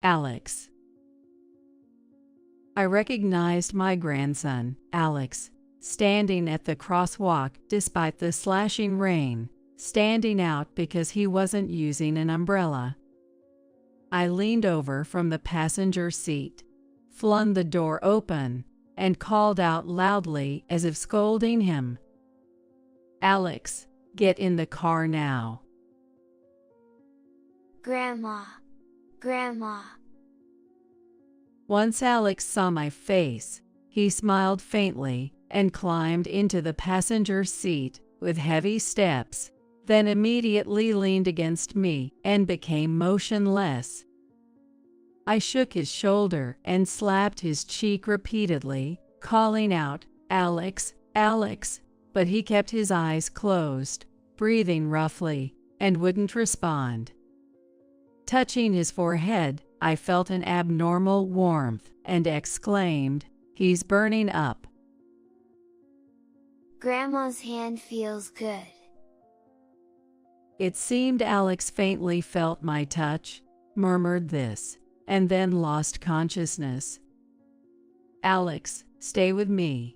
Alex. I recognized my grandson, Alex, standing at the crosswalk despite the slashing rain, standing out because he wasn't using an umbrella. I leaned over from the passenger seat, flung the door open, and called out loudly as if scolding him, "Alex, get in the car now." Grandma, Grandma. Once Alex saw my face, he smiled faintly and climbed into the passenger seat with heavy steps, then immediately leaned against me and became motionless. I shook his shoulder and slapped his cheek repeatedly, calling out, "Alex, Alex," but he kept his eyes closed, breathing roughly, and wouldn't respond. Touching his forehead, I felt an abnormal warmth and exclaimed, "He's burning up." Grandma's hand feels good. It seemed Alex faintly felt my touch, murmured this, and then lost consciousness. "Alex, stay with me."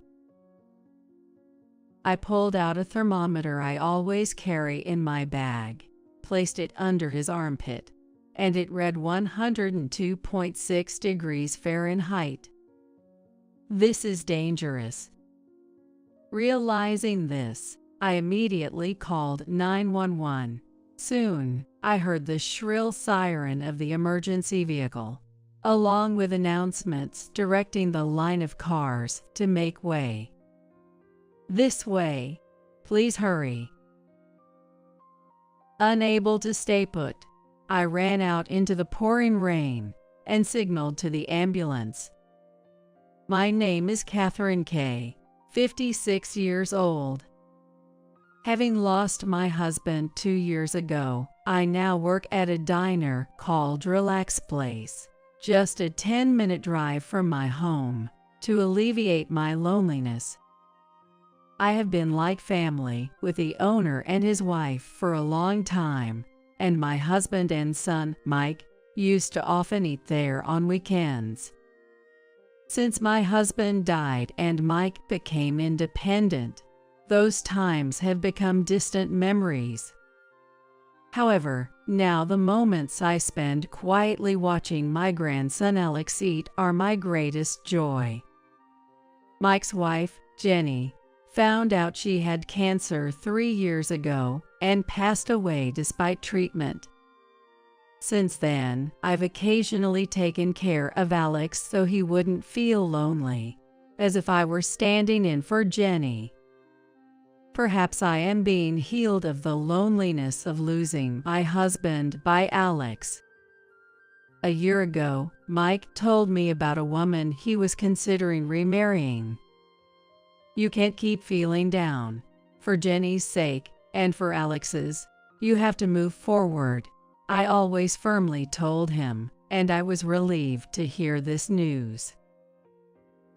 I pulled out a thermometer I always carry in my bag, placed it under his armpit, and it read 102.6 degrees Fahrenheit. This is dangerous. Realizing this, I immediately called 911. Soon, I heard the shrill siren of the emergency vehicle, along with announcements directing the line of cars to make way. "This way. Please hurry." Unable to stay put, I ran out into the pouring rain and signaled to the ambulance. My name is Catherine K., 56 years old. Having lost my husband 2 years ago, I now work at a diner called Relax Place, just a 10-minute drive from my home, to alleviate my loneliness. I have been like family with the owner and his wife for a long time, and my husband and son, Mike, used to often eat there on weekends. Since my husband died and Mike became independent, those times have become distant memories. However, now the moments I spend quietly watching my grandson Alex eat are my greatest joy. Mike's wife, Jenny, found out she had cancer 3 years ago and passed away despite treatment. Since then, I've occasionally taken care of Alex so he wouldn't feel lonely, as if I were standing in for Jenny. Perhaps I am being healed of the loneliness of losing my husband by Alex. A year ago, Mike told me about a woman he was considering remarrying. "You can't keep feeling down. For Jenny's sake, and for Alex's, you have to move forward," I always firmly told him, and I was relieved to hear this news.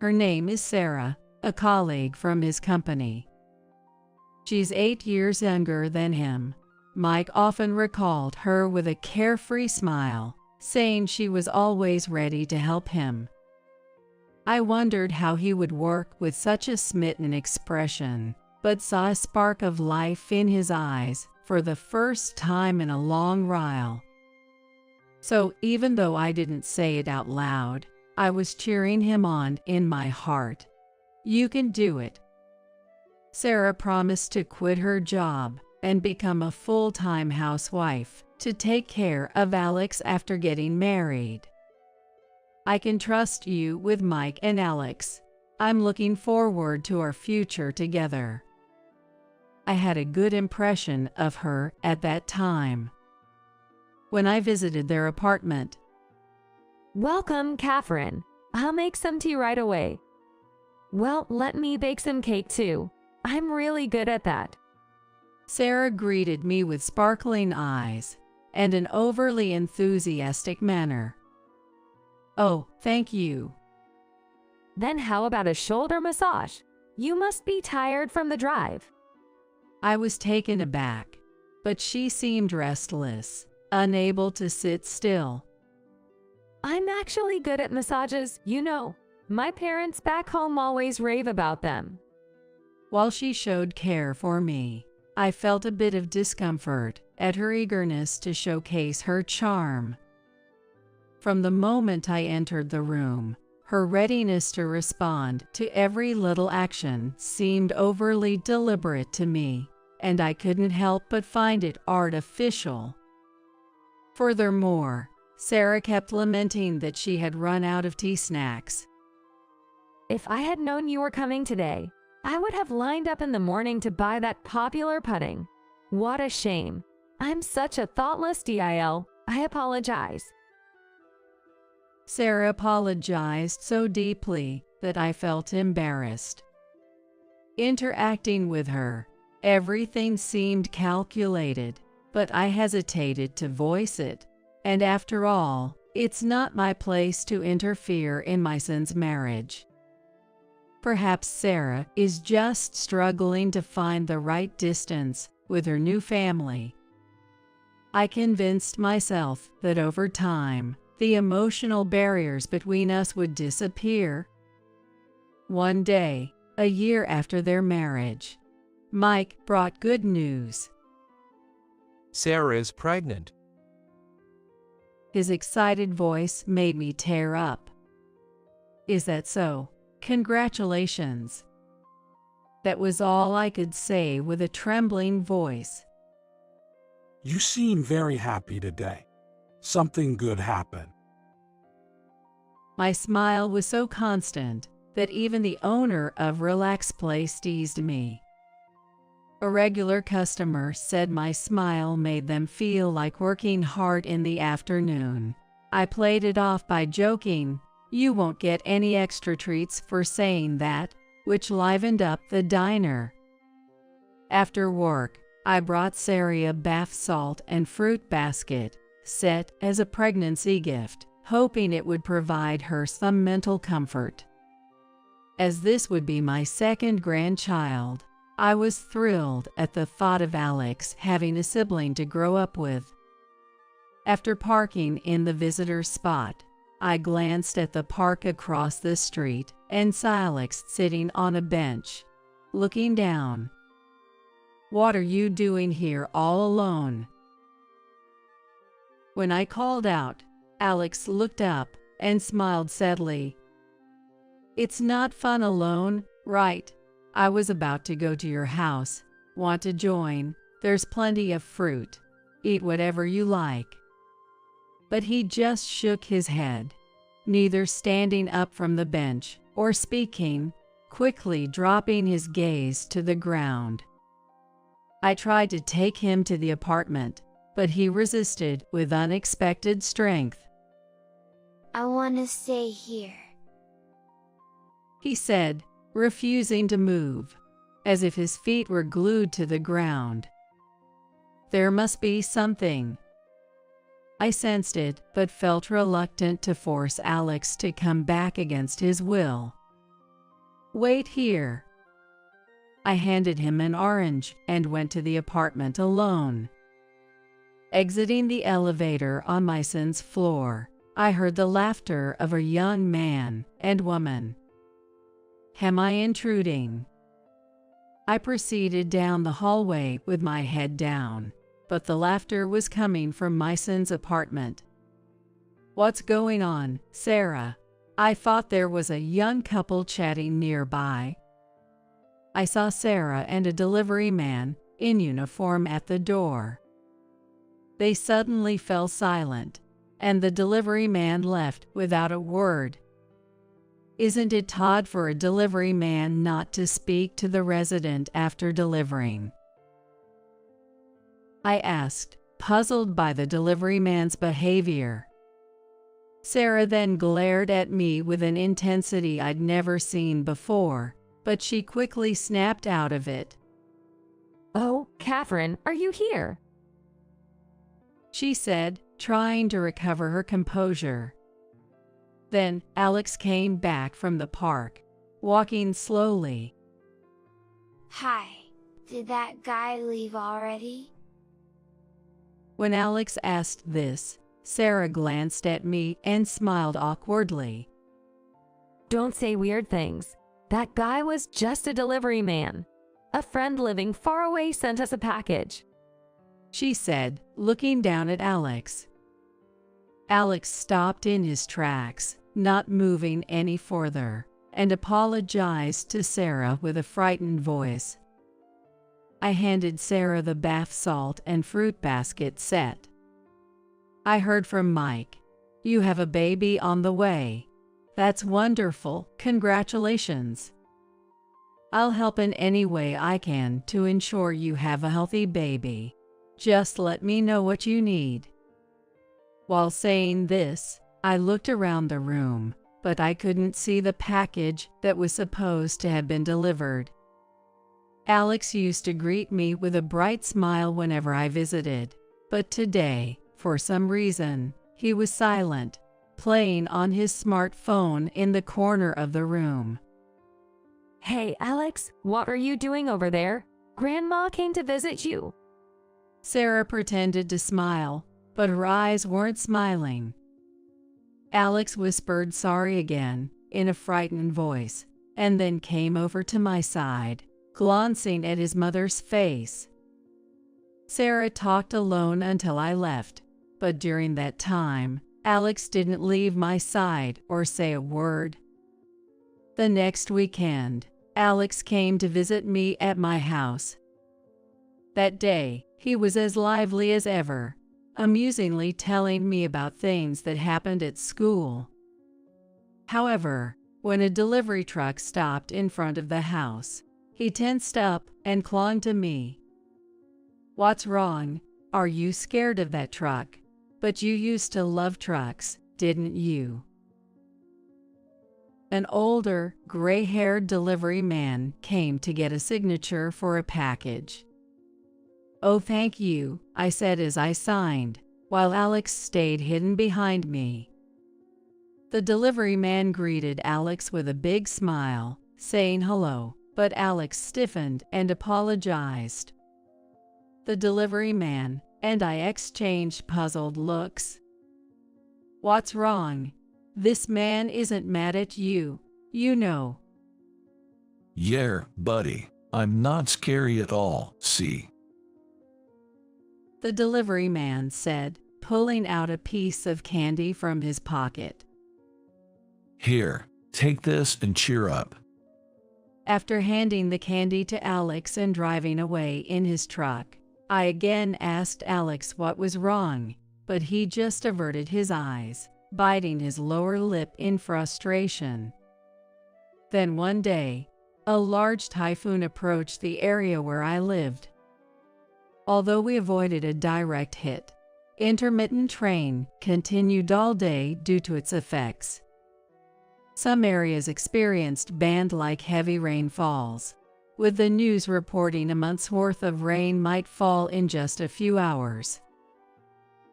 Her name is Sarah, a colleague from his company. She's 8 years younger than him. Mike often recalled her with a carefree smile, saying she was always ready to help him. I wondered how he would work with such a smitten expression, but saw a spark of life in his eyes for the first time in a long while. So even though I didn't say it out loud, I was cheering him on in my heart. "You can do it." Sarah promised to quit her job and become a full-time housewife to take care of Alex after getting married. "I can trust you with Mike and Alex. I'm looking forward to our future together." I had a good impression of her at that time. When I visited their apartment, "Welcome, Catherine. I'll make some tea right away." "Well, let me bake some cake too. I'm really good at that." Sarah greeted me with sparkling eyes and an overly enthusiastic manner. "Oh, thank you." "Then how about a shoulder massage? You must be tired from the drive." I was taken aback, but she seemed restless, unable to sit still. I'm actually good at massages, you know. My parents back home always rave about them. While she showed care for me, I felt a bit of discomfort at her eagerness to showcase her charm. From the moment I entered the room, her readiness to respond to every little action seemed overly deliberate to me, and I couldn't help but find it artificial. Furthermore, Sarah kept lamenting that she had run out of tea snacks. If I had known you were coming today, I would have lined up in the morning to buy that popular pudding. What a shame. I'm such a thoughtless DIL. I apologize. Sarah apologized so deeply that I felt embarrassed. Interacting with her, everything seemed calculated, but I hesitated to voice it. And after all, it's not my place to interfere in my son's marriage. Perhaps Sarah is just struggling to find the right distance with her new family. I convinced myself that over time, the emotional barriers between us would disappear. One day, a year after their marriage, Mike brought good news. Sarah is pregnant. His excited voice made me tear up. Is that so? Congratulations. That was all I could say with a trembling voice. You seem very happy today. Something good happened. My smile was so constant that even the owner of Relax Place teased me. A regular customer said my smile made them feel like working hard in the afternoon. I played it off by joking, "You won't get any extra treats for saying that," which livened up the diner. After work, I brought Sarah a bath salt and fruit basket, set as a pregnancy gift, hoping it would provide her some mental comfort. As this would be my second grandchild, I was thrilled at the thought of Alex having a sibling to grow up with. After parking in the visitor spot, I glanced at the park across the street and saw Alex sitting on a bench, looking down. "What are you doing here all alone?" When I called out, Alex looked up and smiled sadly. "It's not fun alone, right? I was about to go to your house. Want to join? There's plenty of fruit. Eat whatever you like." But he just shook his head, neither standing up from the bench or speaking, quickly dropping his gaze to the ground. I tried to take him to the apartment, but he resisted with unexpected strength. I want to stay here, he said, refusing to move, as if his feet were glued to the ground. There must be something. I sensed it, but felt reluctant to force Alex to come back against his will. "Wait here." I handed him an orange and went to the apartment alone. Exiting the elevator on my son's floor, I heard the laughter of a young man and woman. Am I intruding? I proceeded down the hallway with my head down, but the laughter was coming from my son's apartment. "What's going on, Sarah?" I thought there was a young couple chatting nearby. I saw Sarah and a delivery man in uniform at the door. They suddenly fell silent, and the delivery man left without a word. Isn't it odd for a delivery man not to speak to the resident after delivering? I asked, puzzled by the delivery man's behavior. Sarah then glared at me with an intensity I'd never seen before, but she quickly snapped out of it. "Oh, Catherine, are you here?" she said, trying to recover her composure. Then Alex came back from the park, walking slowly. Hi, did that guy leave already? When Alex asked this, Sarah glanced at me and smiled awkwardly. Don't say weird things. That guy was just a delivery man. A friend living far away sent us a package, she said, looking down at Alex. Alex stopped in his tracks, not moving any further, and apologized to Sarah with a frightened voice. I handed Sarah the bath salt and fruit basket set. I heard from Mike. You have a baby on the way. That's wonderful. Congratulations. I'll help in any way I can to ensure you have a healthy baby. Just let me know what you need. While saying this, I looked around the room, but I couldn't see the package that was supposed to have been delivered. Alex used to greet me with a bright smile whenever I visited, but today, for some reason, he was silent, playing on his smartphone in the corner of the room. Hey, Alex, what are you doing over there? Grandma came to visit you. Sarah pretended to smile, but her eyes weren't smiling. Alex whispered sorry again, in a frightened voice, and then came over to my side, glancing at his mother's face. Sarah talked alone until I left, but during that time, Alex didn't leave my side or say a word. The next weekend, Alex came to visit me at my house. That day, he was as lively as ever, amusingly telling me about things that happened at school. However, when a delivery truck stopped in front of the house, he tensed up and clung to me. What's wrong? Are you scared of that truck? But you used to love trucks, didn't you? An older, gray-haired delivery man came to get a signature for a package. Oh, thank you, I said as I signed, while Alex stayed hidden behind me. The delivery man greeted Alex with a big smile, saying hello, but Alex stiffened and apologized. The delivery man and I exchanged puzzled looks. What's wrong? This man isn't mad at you, you know. Yeah, buddy, I'm not scary at all, see? The delivery man said, pulling out a piece of candy from his pocket. Here, take this and cheer up. After handing the candy to Alex and driving away in his truck, I again asked Alex what was wrong, but he just averted his eyes, biting his lower lip in frustration. Then one day, a large typhoon approached the area where I lived. Although we avoided a direct hit, intermittent rain continued all day due to its effects. Some areas experienced band-like heavy rainfalls, with the news reporting a month's worth of rain might fall in just a few hours.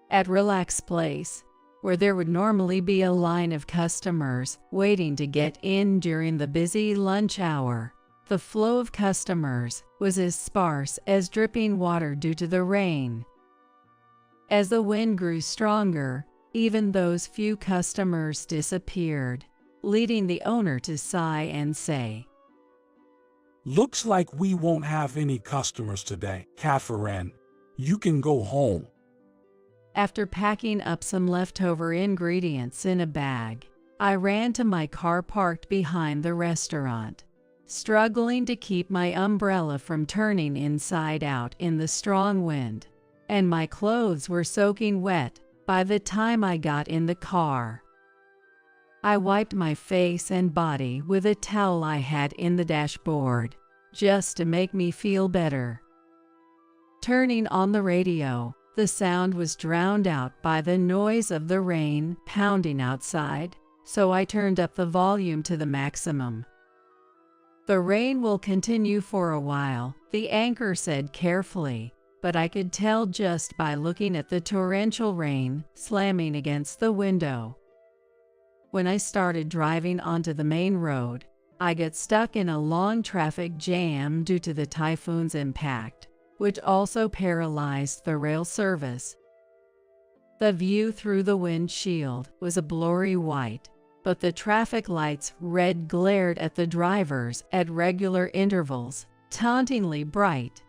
At Relax Place, where there would normally be a line of customers waiting to get in during the busy lunch hour, the flow of customers was as sparse as dripping water due to the rain. As the wind grew stronger, even those few customers disappeared, leading the owner to sigh and say, Looks like we won't have any customers today, Catherine. You can go home. After packing up some leftover ingredients in a bag, I ran to my car parked behind the restaurant, struggling to keep my umbrella from turning inside out in the strong wind, and my clothes were soaking wet by the time I got in the car. I wiped my face and body with a towel I had in the dashboard, just to make me feel better. Turning on the radio, the sound was drowned out by the noise of the rain pounding outside, so I turned up the volume to the maximum. The rain will continue for a while, the anchor said carefully, but I could tell just by looking at the torrential rain slamming against the window. When I started driving onto the main road, I got stuck in a long traffic jam due to the typhoon's impact, which also paralyzed the rail service. The view through the windshield was a blurry white, but the traffic lights' red glared at the drivers at regular intervals, tauntingly bright.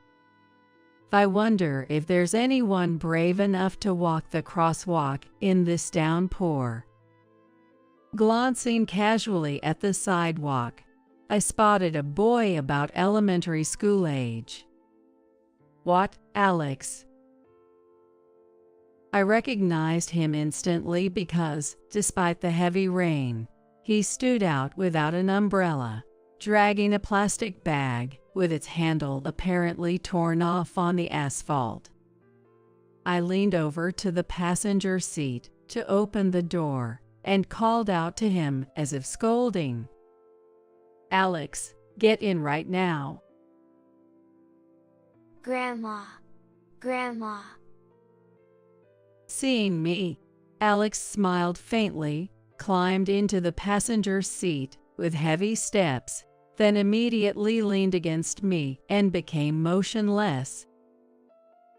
I wonder if there's anyone brave enough to walk the crosswalk in this downpour. Glancing casually at the sidewalk, I spotted a boy about elementary school age. "What, Alex?" I recognized him instantly because, despite the heavy rain, he stood out without an umbrella, dragging a plastic bag with its handle apparently torn off on the asphalt. I leaned over to the passenger seat to open the door and called out to him as if scolding, "Alex, get in right now." Grandma, Grandma. Seeing me, Alex smiled faintly, climbed into the passenger seat with heavy steps, then immediately leaned against me and became motionless.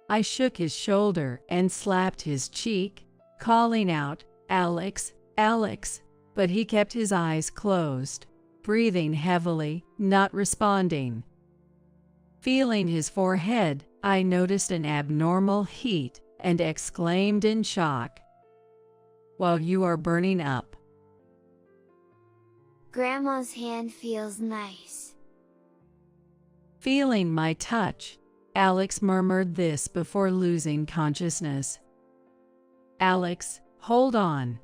I shook his shoulder and slapped his cheek, calling out, "Alex, Alex," but he kept his eyes closed, breathing heavily, not responding. Feeling his forehead, I noticed an abnormal heat and exclaimed in shock, "Well, you are burning up." Grandma's hand feels nice. Feeling my touch, Alex murmured this before losing consciousness. "Alex, hold on."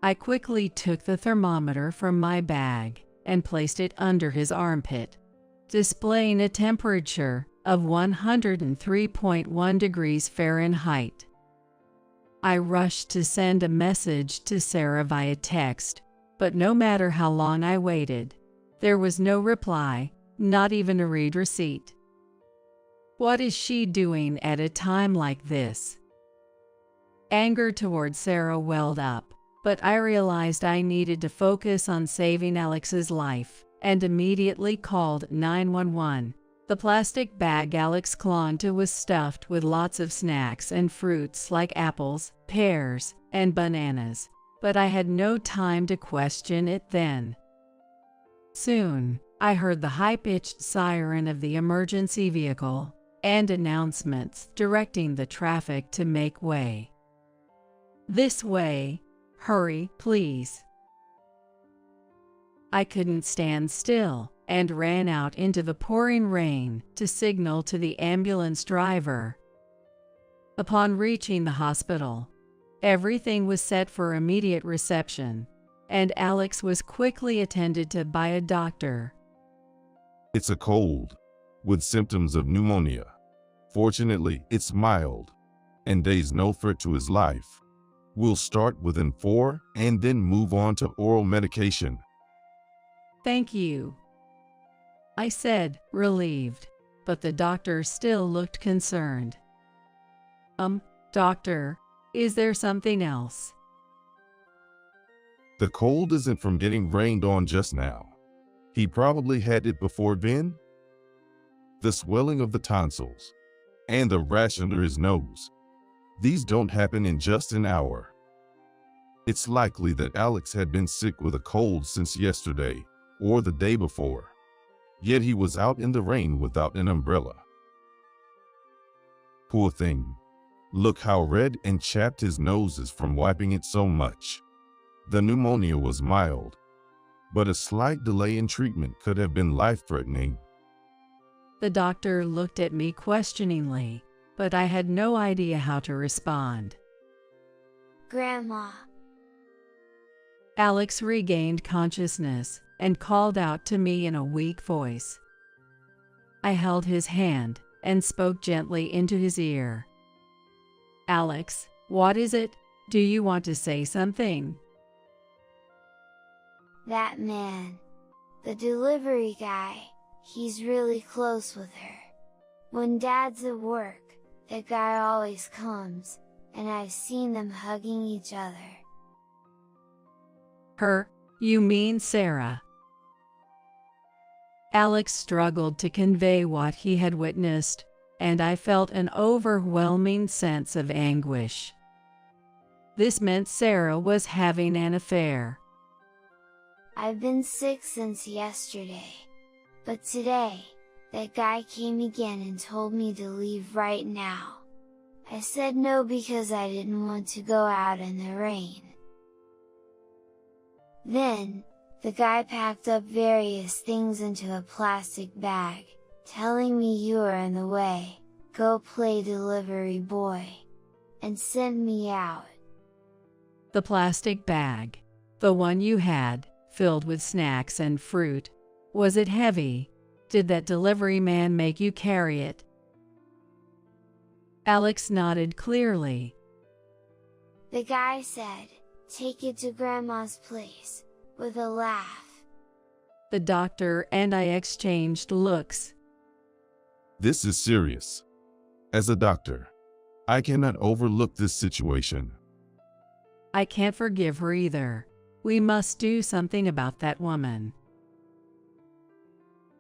I quickly took the thermometer from my bag and placed it under his armpit, displaying a temperature of 103.1 degrees Fahrenheit. I rushed to send a message to Sarah via text, but no matter how long I waited, there was no reply, not even a read receipt. What is she doing at a time like this? Anger toward Sarah welled up, but I realized I needed to focus on saving Alex's life and immediately called 911. The plastic bag Alex clung to was stuffed with lots of snacks and fruits like apples, pears, and bananas, but I had no time to question it then. Soon, I heard the high-pitched siren of the emergency vehicle and announcements directing the traffic to make way. "This way, hurry, please." I couldn't stand still and ran out into the pouring rain to signal to the ambulance driver. Upon reaching the hospital, everything was set for immediate reception, and Alex was quickly attended to by a doctor. "It's a cold, with symptoms of pneumonia. Fortunately, it's mild, and there's no threat to his life. We'll start within 4 and then move on to oral medication." "Thank you," I said, relieved, but the doctor still looked concerned. Doctor, is there something else?" "The cold isn't from getting rained on just now. He probably had it before then. The swelling of the tonsils and the rash under his nose. These don't happen in just an hour. It's likely that Alex had been sick with a cold since yesterday or the day before. Yet he was out in the rain without an umbrella. Poor thing. Look how red and chapped his nose is from wiping it so much. The pneumonia was mild, but a slight delay in treatment could have been life-threatening." The doctor looked at me questioningly, but I had no idea how to respond. Grandma. Alex regained consciousness and called out to me in a weak voice. I held his hand and spoke gently into his ear. "Alex, what is it? Do you want to say something?" That man. The delivery guy, he's really close with her. When Dad's at work, that guy always comes, and I've seen them hugging each other. "Her? You mean Sarah?" Alex struggled to convey what he had witnessed, and I felt an overwhelming sense of anguish. This meant Sarah was having an affair. I've been sick since yesterday. But today, that guy came again and told me to leave right now. I said no because I didn't want to go out in the rain. Then, the guy packed up various things into a plastic bag, telling me you are in the way, go play delivery boy, and sent me out. The plastic bag, the one you had, filled with snacks and fruit, was it heavy? Did that delivery man make you carry it? Alex nodded clearly. The guy said, take it to Grandma's place, with a laugh. The doctor and I exchanged looks. This is serious. As a doctor, I cannot overlook this situation. I can't forgive her either. We must do something about that woman.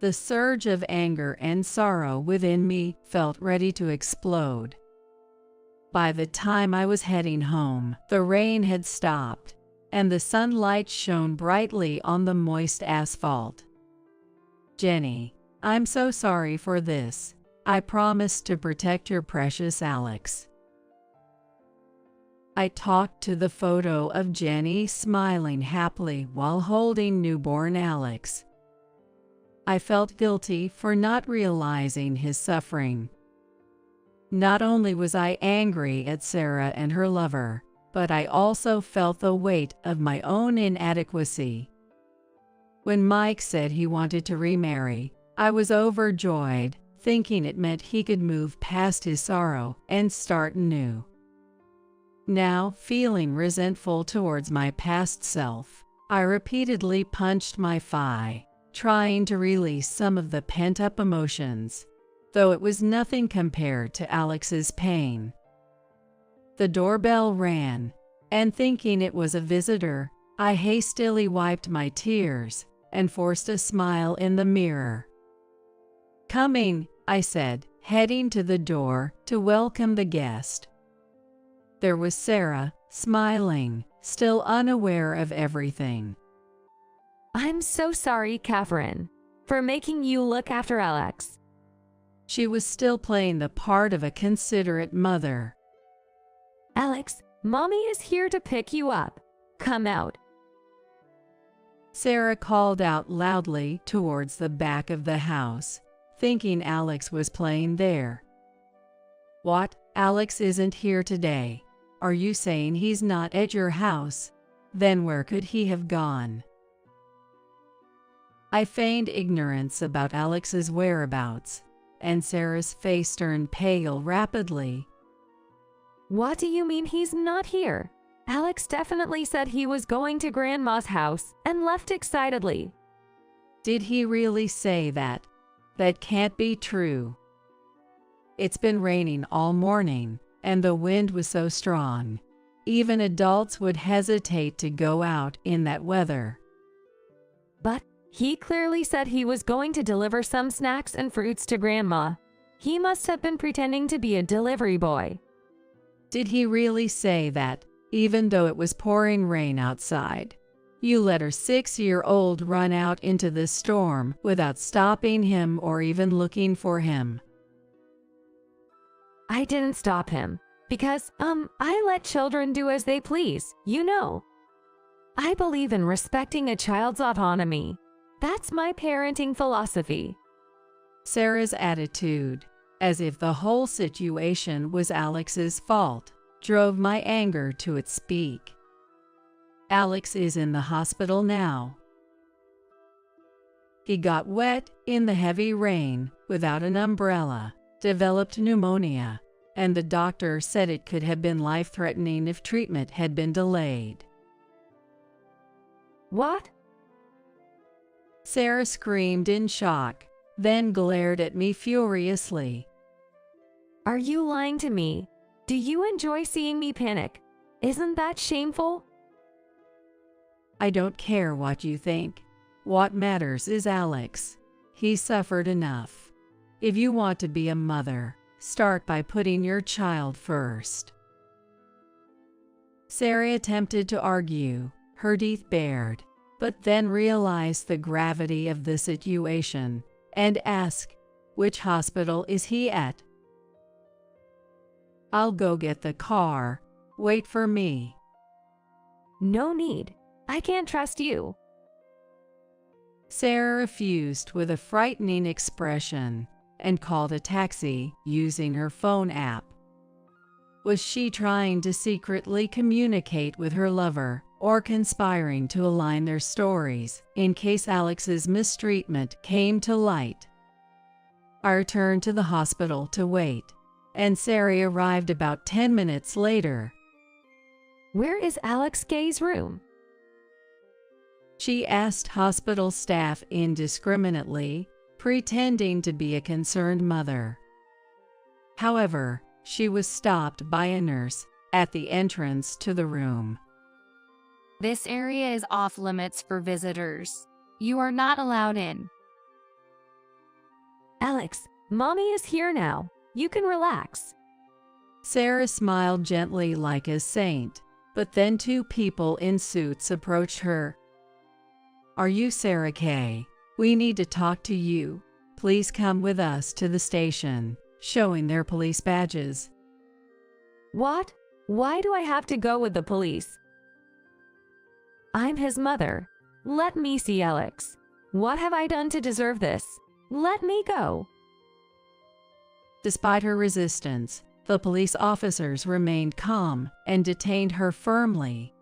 The surge of anger and sorrow within me felt ready to explode. By the time I was heading home, the rain had stopped, and the sunlight shone brightly on the moist asphalt. Jenny, I'm so sorry for this. I promise to protect your precious Alex. I talked to the photo of Jenny smiling happily while holding newborn Alex. I felt guilty for not realizing his suffering. Not only was I angry at Sarah and her lover, but I also felt the weight of my own inadequacy. When Mike said he wanted to remarry, I was overjoyed, thinking it meant he could move past his sorrow and start anew. Now, feeling resentful towards my past self, I repeatedly punched my thigh, trying to release some of the pent-up emotions, though it was nothing compared to Alex's pain. The doorbell rang, and thinking it was a visitor, I hastily wiped my tears and forced a smile in the mirror. "Coming," I said, heading to the door to welcome the guest. There was Sarah, smiling, still unaware of everything. I'm so sorry, Catherine, for making you look after Alex. She was still playing the part of a considerate mother. Alex, Mommy is here to pick you up. Come out. Sarah called out loudly towards the back of the house, thinking Alex was playing there. What? Alex isn't here today. Are you saying he's not at your house? Then where could he have gone? I feigned ignorance about Alex's whereabouts, and Sarah's face turned pale rapidly. What do you mean he's not here? Alex definitely said he was going to Grandma's house and left excitedly. Did he really say that? That can't be true. It's been raining all morning, and the wind was so strong. Even adults would hesitate to go out in that weather. But he clearly said he was going to deliver some snacks and fruits to Grandma. He must have been pretending to be a delivery boy. Did he really say that, even though it was pouring rain outside? You let our 6-year-old run out into the storm without stopping him or even looking for him. I didn't stop him, because, I let children do as they please, you know. I believe in respecting a child's autonomy. That's my parenting philosophy. Sarah's attitude, as if the whole situation was Alex's fault, drove my anger to its peak. Alex is in the hospital now. He got wet in the heavy rain without an umbrella, developed pneumonia, and the doctor said it could have been life-threatening if treatment had been delayed. What? Sarah screamed in shock, then glared at me furiously. Are you lying to me? Do you enjoy seeing me panic? Isn't that shameful? I don't care what you think. What matters is Alex. He suffered enough. If you want to be a mother, start by putting your child first. Sarah attempted to argue, her teeth bared, but then realized the gravity of the situation and asked, "Which hospital is he at?" "I'll go get the car. Wait for me." No need. I can't trust you. Sarah refused with a frightening expression and called a taxi using her phone app. Was she trying to secretly communicate with her lover or conspiring to align their stories in case Alex's mistreatment came to light? I returned to the hospital to wait, and Sarah arrived about 10 minutes later. Where is Alex Gay's room? She asked hospital staff indiscriminately, pretending to be a concerned mother. However, she was stopped by a nurse at the entrance to the room. This area is off limits for visitors. You are not allowed in. Alex, Mommy is here now. You can relax. Sarah smiled gently like a saint, but then two people in suits approached her. "Are you Sarah Kay? We need to talk to you. Please come with us to the station," showing their police badges. What? Why do I have to go with the police? I'm his mother. Let me see Alex. What have I done to deserve this? Let me go. Despite her resistance, the police officers remained calm and detained her firmly.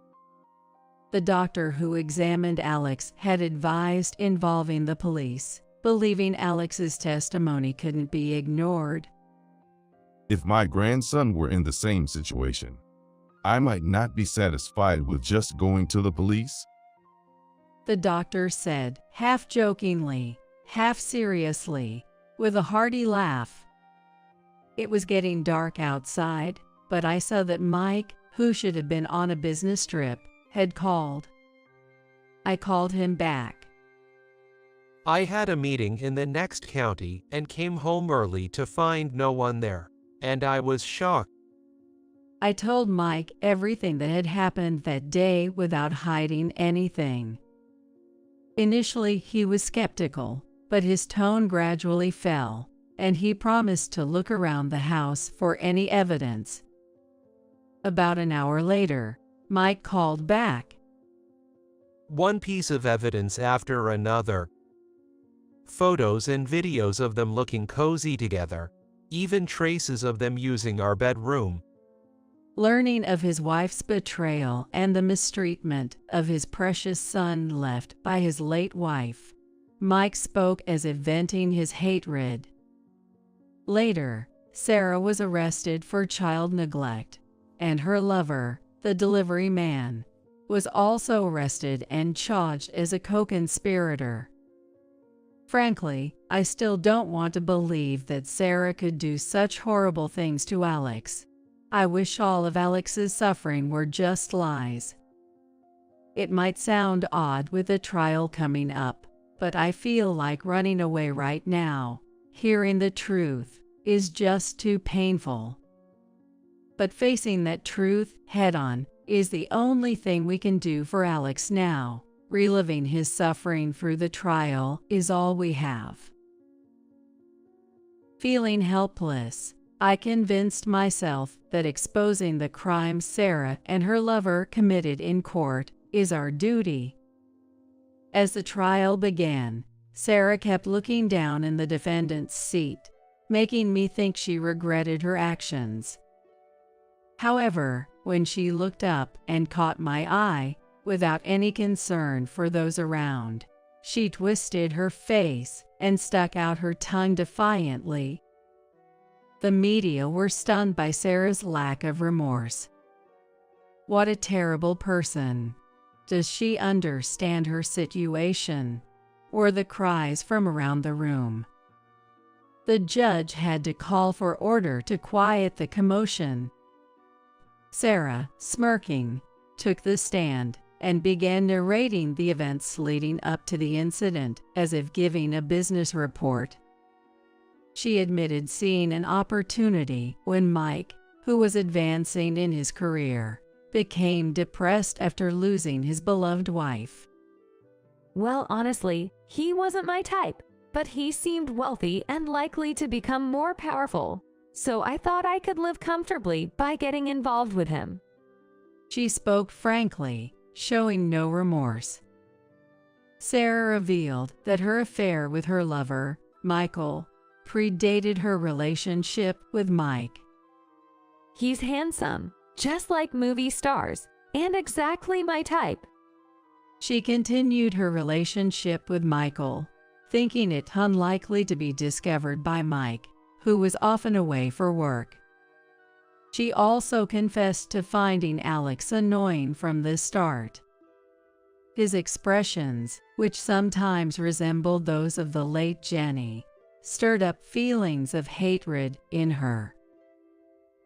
The doctor who examined Alex had advised involving the police, believing Alex's testimony couldn't be ignored. If my grandson were in the same situation, I might not be satisfied with just going to the police. The doctor said, half jokingly, half seriously, with a hearty laugh. It was getting dark outside, but I saw that Mike, who should have been on a business trip, had called. I called him back. I had a meeting in the next county and came home early to find no one there, and I was shocked. I told Mike everything that had happened that day without hiding anything. Initially, he was skeptical, but his tone gradually fell, and he promised to look around the house for any evidence. About an hour later, Mike called back. One piece of evidence after another. Photos and videos of them looking cozy together, even traces of them using our bedroom. Learning of his wife's betrayal and the mistreatment of his precious son left by his late wife, Mike spoke as if venting his hatred. Later, Sarah was arrested for child neglect, and her lover, the delivery man, was also arrested and charged as a co-conspirator. Frankly, I still don't want to believe that Sarah could do such horrible things to Alex. I wish all of Alex's suffering were just lies. It might sound odd with the trial coming up, but I feel like running away right now. Hearing the truth is just too painful. But facing that truth head-on is the only thing we can do for Alex now. Reliving his suffering through the trial is all we have. Feeling helpless, I convinced myself that exposing the crimes Sarah and her lover committed in court is our duty. As the trial began, Sarah kept looking down in the defendant's seat, making me think she regretted her actions. However, when she looked up and caught my eye, without any concern for those around, she twisted her face and stuck out her tongue defiantly. The media were stunned by Sarah's lack of remorse. What a terrible person. Does she understand her situation? Were the cries from around the room. The judge had to call for order to quiet the commotion. Sarah, smirking, took the stand and began narrating the events leading up to the incident as if giving a business report. She admitted seeing an opportunity when Mike, who was advancing in his career, became depressed after losing his beloved wife. Well, honestly, he wasn't my type, but he seemed wealthy and likely to become more powerful, so I thought I could live comfortably by getting involved with him. She spoke frankly, showing no remorse. Sarah revealed that her affair with her lover, Michael, predated her relationship with Mike. He's handsome, just like movie stars, and exactly my type. She continued her relationship with Michael, thinking it unlikely to be discovered by Mike, who was often away for work. She also confessed to finding Alex annoying from the start. His expressions, which sometimes resembled those of the late Jenny, stirred up feelings of hatred in her.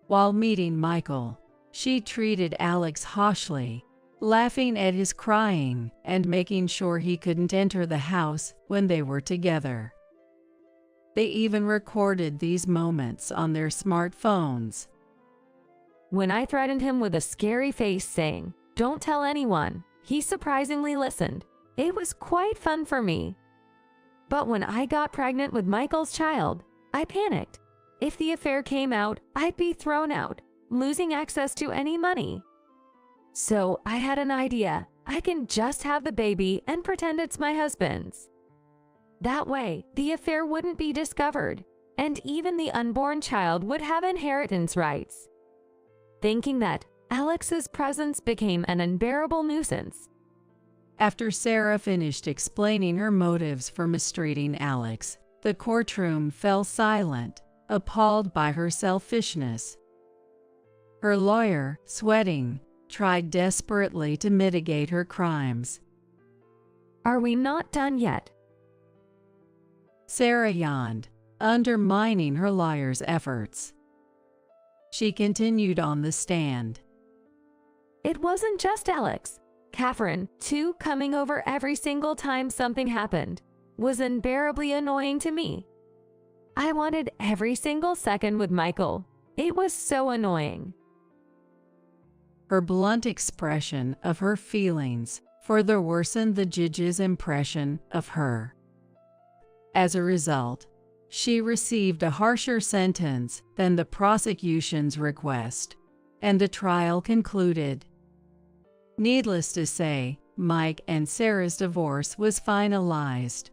While meeting Michael, she treated Alex harshly, laughing at his crying and making sure he couldn't enter the house when they were together. They even recorded these moments on their smartphones. When I threatened him with a scary face saying, "Don't tell anyone," he surprisingly listened. It was quite fun for me. But when I got pregnant with Michael's child, I panicked. If the affair came out, I'd be thrown out, losing access to any money. So I had an idea. I can just have the baby and pretend it's my husband's. That way, the affair wouldn't be discovered, and even the unborn child would have inheritance rights. Thinking that, Alex's presence became an unbearable nuisance. After Sarah finished explaining her motives for mistreating Alex, the courtroom fell silent, appalled by her selfishness. Her lawyer, sweating, tried desperately to mitigate her crimes. Are we not done yet? Sarah yawned, undermining her lawyer's efforts. She continued on the stand. It wasn't just Alex. Catherine, too, coming over every single time something happened, was unbearably annoying to me. I wanted every single second with Michael. It was so annoying. Her blunt expression of her feelings further worsened the judge's impression of her. As a result, she received a harsher sentence than the prosecution's request, and the trial concluded. Needless to say, Mike and Sarah's divorce was finalized.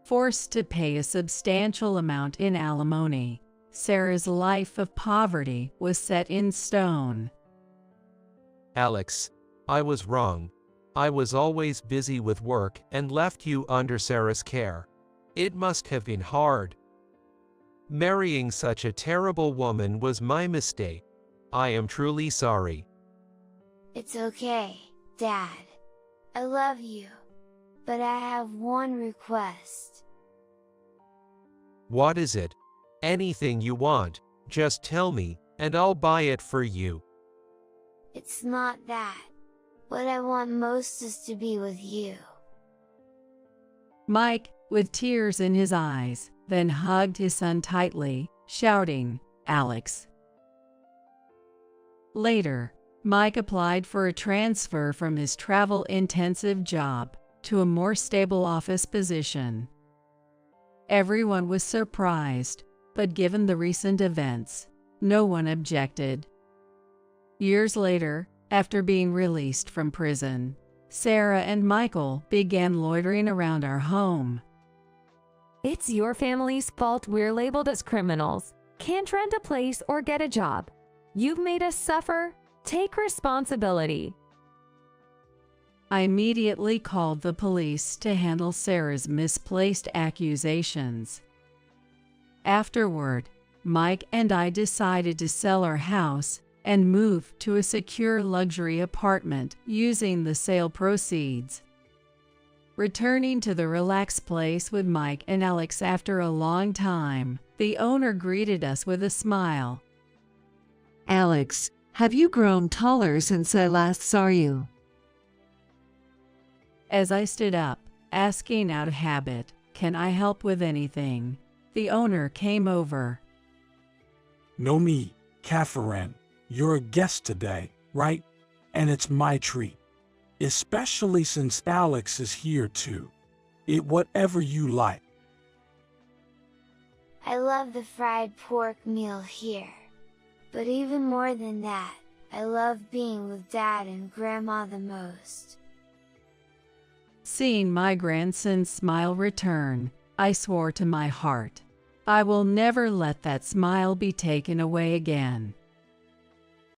Forced to pay a substantial amount in alimony, Sarah's life of poverty was set in stone. Alex, I was wrong. I was always busy with work and left you under Sarah's care. It must have been hard. Marrying such a terrible woman was my mistake. I am truly sorry. It's okay, Dad. I love you. But I have one request. What is it? Anything you want, just tell me, and I'll buy it for you. It's not that. What I want most is to be with you. Mike, with tears in his eyes, then hugged his son tightly, shouting, "Alex." Later, Mike applied for a transfer from his travel-intensive job to a more stable office position. Everyone was surprised, but given the recent events, no one objected. Years later, after being released from prison, Sarah and Michael began loitering around our home. It's your family's fault we're labeled as criminals. Can't rent a place or get a job. You've made us suffer. Take responsibility. I immediately called the police to handle Sarah's misplaced accusations. Afterward, Mike and I decided to sell our house and move to a secure luxury apartment using the sale proceeds. Returning to the relaxed place with Mike and Alex after a long time, the owner greeted us with a smile. "Alex, have you grown taller since I last saw you?" As I stood up, asking out of habit, "Can I help with anything?" The owner came over. No need, Catherine. You're a guest today, right? And it's my treat. Especially since Alex is here too. Eat whatever you like. I love the fried pork meal here. But even more than that, I love being with Dad and Grandma the most. Seeing my grandson's smile return, I swore to my heart, I will never let that smile be taken away again.